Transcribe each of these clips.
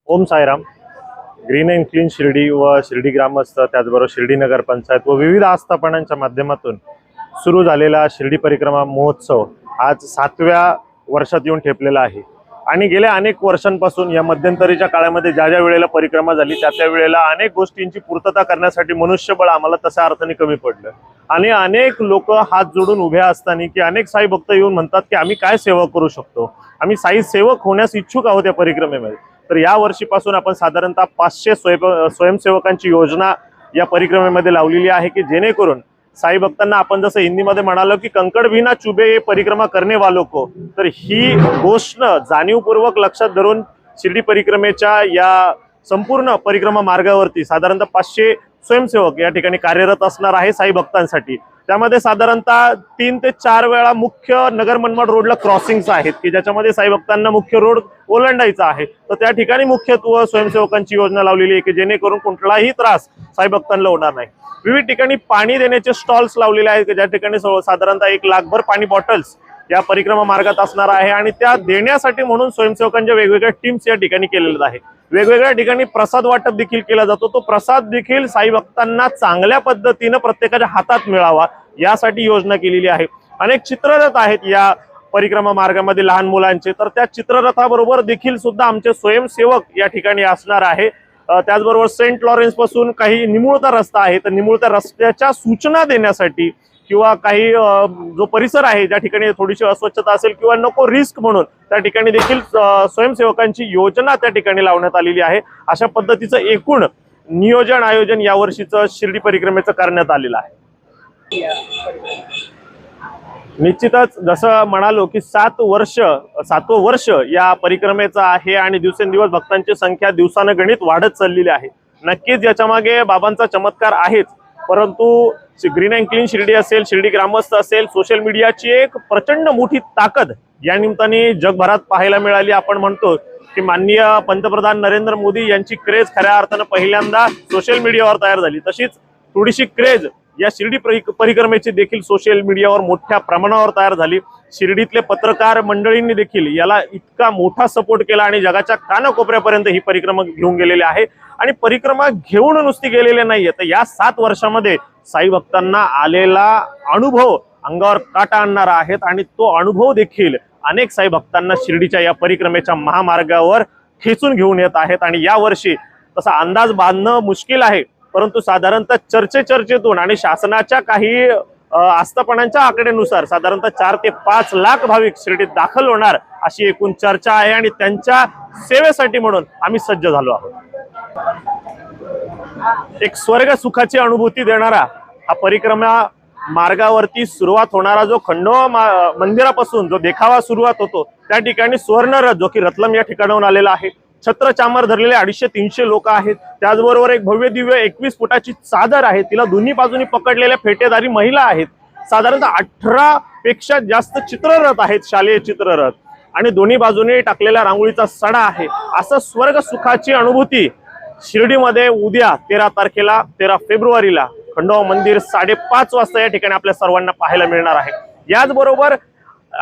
Om Sairam. Green and clean Shirdi व शिर्डी ग्रामस्थ, त्याचबरोबर शिर्डी नगर पंचायत व विविध आस्थापनांच्या माध्यमातून सुरू झालेला शिर्डी परिक्रमा महोत्सव आज 7व्या वर्षात येऊन ठेपलेला आहे. आणि गेल्या अनेक वर्षांपासून या मध्यंतरीच्या काळामध्ये ज्या ज्या वेळेला परिक्रमा झाली त्या वेळेला अनेक गोष्टींची पूर्तता करण्यासाठी मनुष्यबळ आम्हाला तशा अर्थाने कमी पडलं. आणि अनेक लोक हात जोडून उभे असताना की अनेक साई भक्त येऊन म्हणतात की आम्ही काय सेवा करू शकतो, आम्ही साई सेवक होण्यास इच्छुक आहोत या परिक्रमेमध्ये. तर या वर्षीपासून आपण साधारणतः 500 स्वयंसेवकांची योजना या परिक्रमेमध्ये लावलेली आहे की जेणेकरून साई भक्तांना आपण जसं हिंदीमध्ये म्हणालो की कंकड़ भी ना चुभे ये परिक्रमा करने वालों को, तर ही गोष्ट जाणीवपूर्वक लक्षात धरून शिर्डी परिक्रमेच्या या संपूर्ण परिक्रमा मार्गावरती साधारणतः 500 स्वयंसेवक या ठिकाणी कार्यरत असणार आहे साई भक्तांसाठी. त्यामध्ये साधारणतः 3 ते 4 वेळा मुख्य नगर मनमाड रोडला क्रॉसिंग्स आहेत की ज्याच्यामध्ये साई भक्तांना मुख्य रोड ओलांडायचा आहे. तर त्या ठिकाणी मुख्यत्व स्वयंसेवकांची योजना लावलेली आहे की जेणेकरून कुठलाही त्रास साई भक्तांना होणार नाही. विविध ठिकाणी पाणी देण्याचे स्टॉल्स लावलेले आहेत की ज्या ठिकाणी साधारणतः 1 लाखभर पाणी बॉटल्स या परिक्रमा मार्गात असणार आहे. आणि त्या देण्यासाठी म्हणून स्वयंसेवकांच्या वेगवेगळ्या टीम्स या ठिकाणी केलेल्या आहेत. वेगवेगळ्या ठिकाणी प्रसाद वाटप देखील केला जातो. तो प्रसाद देखील साई भक्तांना चांगल्या पद्धतीने प्रत्येकाच्या हातात मिळावा यासाठी योजना केलेली आहे. अनेक चित्ररथ आहेत या परिक्रमा मार्गामध्ये लहान मुलांचे, तर त्या चित्ररथाबरोबर देखील सुद्धा आमचे स्वयंसेवक या ठिकाणी असणार आहे. त्याचबरोबर सेंट लॉरेन्स पासून काही निमुळता रस्ता आहे, तर निमुळत्या रस्त्याच्या सूचना देण्यासाठी किंवा काही जो परिसर आहे ज्या ठिकाणी थोडीशी अस्वच्छता असेल किंवा नको रिस्क म्हणून त्या ठिकाणी देखील स्वयंसेवकांची योजना त्या ठिकाणी लावण्यात आलेली आहे. अशा पद्धतीचं एकूण नियोजन आयोजन यावर्षीचं शिर्डी परिक्रमेचं करण्यात आलेलं आहे. निश्चितच जसं म्हणालो की 7वं वर्ष या परिक्रमेचं आहे आणि दिवसेंदिवस भक्तांची संख्या दिवसानं गणित वाढत चाललेली आहे. नक्कीच याच्या मागे बाबांचा चमत्कार आहेच, परंतु ग्रीन अँड क्लीन शिर्डी असेल, शिर्डी ग्रामस्थ असेल, सोशल मीडियाची एक प्रचंड मोठी ताकद या निमित्ताने जगभरात पाहायला मिळाली. आपण म्हणतो की माननीय पंतप्रधान नरेंद्र मोदी यांची क्रेज खऱ्या अर्थानं पहिल्यांदा सोशल मीडियावर तयार झाली. तशीच थोडीशी क्रेज या शिर्डी परिक्रमेची देखील सोशल मीडियावर मोठ्या प्रमाणावर तयार झाली. शिर्डीतले पत्रकार मंडळींनी देखील याला इतका मोठा सपोर्ट केला आणि जगाच्या कानाकोपऱ्यापर्यंत ही परिक्रमा घेऊन गेलेली आहे. आणि परिक्रमा घेऊन नुसती गेलेले नाहीये, तर या 7 वर्षामध्ये साई भक्तांना आलेला अनुभव अंगावर काटा आणणारा आहे आणि तो अनुभव देखील अनेक साई भक्तांना शिर्डीच्या या परिक्रमेच्या महामार्गावर खेचून घेऊन येत आहेत. आणि या वर्षी तसा अंदाज बांधणं मुश्किल आहे, परंतु साधारणतः चर्चेतून आणि शासनाच्या काही आस्थापनांच्या आकड्यानुसार साधारणतः 4 ते 5 लाख भाविक शिर्डीत दाखल होणार अशी एकूण चर्चा आहे. आणि त्यांच्या सेवेसाठी म्हणून आम्ही सज्ज झालो आहोत. एक स्वर्ग सुखाची अनुभूती देणारा हा परिक्रमा मार्गावरती सुरुवात होणारा जो खंडोबा मंदिरापासून जो देखावा सुरुवात होतो त्या ठिकाणी सुवर्णरथ जो की रतलम या ठिकाणाहून आलेला आहे. छत्र चामर धरलेले 250-300 लोक आहेत. त्याचबरोबर एक भव्य दिव्य 21 फुटाची चादर आहे, तिला दोन्ही बाजूनी पकडलेल्या फेटेदारी महिला आहेत. साधारणतः 18 पेक्षा जास्त चित्ररथ आहेत, शालेय चित्ररथ, आणि दोन्ही बाजूने टाकलेला रांगोळीचा सडा आहे. असं स्वर्ग सुखाची अनुभूती शिर्डीमध्ये उद्या 13 फेब्रुवारीला खंडोबा मंदिर 5:30 वाजता या ठिकाणी आपल्या सर्वांना पाहायला मिळणार आहे. याचबरोबर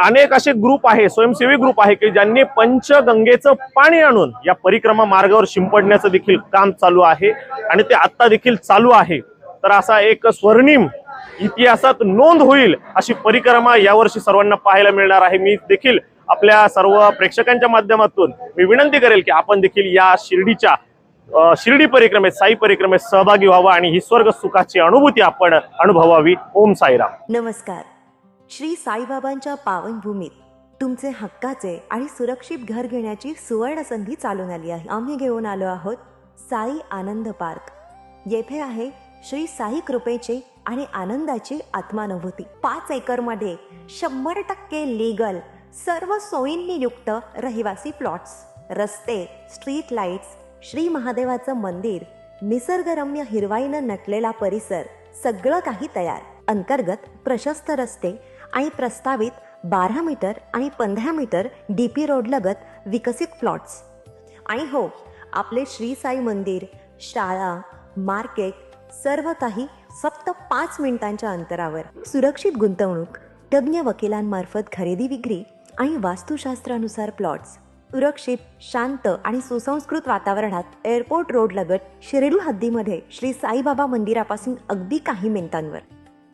अनेक असे ग्रुप आहे, स्वयंसेवी ग्रुप आहे की ज्यांनी पंचगंगेचं पाणी आणून या परिक्रमा मार्गावर शिंपडण्याचं देखील काम चालू आहे आणि ते आता देखील चालू आहे. तर असा एक स्वर्णिम इतिहासात नोंद होईल अशी परिक्रमा यावर्षी सर्वांना पाहायला मिळणार आहे. मी देखील आपल्या सर्व प्रेक्षकांच्या माध्यमातून मी विनंती करेल की आपण देखील या शिर्डी परिक्रमेत, साई परिक्रमेत सहभागी व्हावा आणि ही स्वर्ग सुखाची अनुभूती आपण अनुभवावी. ओम साईराम. नमस्कार. श्री साईबाबांच्या पावनभूमीत तुमचे हक्काचे आणि सुरक्षित घर घेण्याची सुवर्ण संधी चालून आली आहे. आम्ही घेऊन आलो आहोत साई आनंद पार्क. येथे आहे श्री साई कृपेचे आणि आनंदाची आत्मानुभूती. 5 एकरमध्ये 100% लीगल, सर्व सोयींनी युक्त रहिवासी प्लॉट्स, रस्ते, स्ट्रीट लाईट्स, श्री महादेवाचं मंदिर, निसर्गरम्य हिरवाईनं नटलेला परिसर, सगळं काही तयार. अंतर्गत प्रशस्त रस्ते आणि प्रस्तावित 12 मीटर आणि 15 मीटर DP रोड लगत विकसित प्लॉट्स. आणि हो, आपले श्री साई मंदिर, शाळा, मार्केट, सर्व काही फक्त 5 मिनिटांच्या अंतरावर. सुरक्षित गुंतवणूक, तज्ज्ञ वकिलांमार्फत खरेदी विक्री आणि वास्तुशास्त्रानुसार प्लॉट्स. सुरक्षित, शांत आणि सुसंस्कृत वातावरणात एअरपोर्ट रोड लगत शिर्डी हद्दीमध्ये श्री साईबाबा मंदिरापासून अगदी काही मिनिटांवर.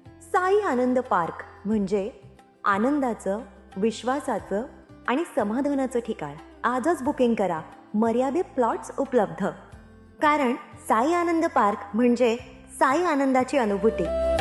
साई आनंद पार्क म्हणजे आनंदाचं, विश्वासाचं आणि समाधानाचं ठिकाण. आजच बुकिंग करा. मर्यादित प्लॉट्स उपलब्ध. कारण साई आनंद पार्क म्हणजे साई आनंदाची अनुभूती.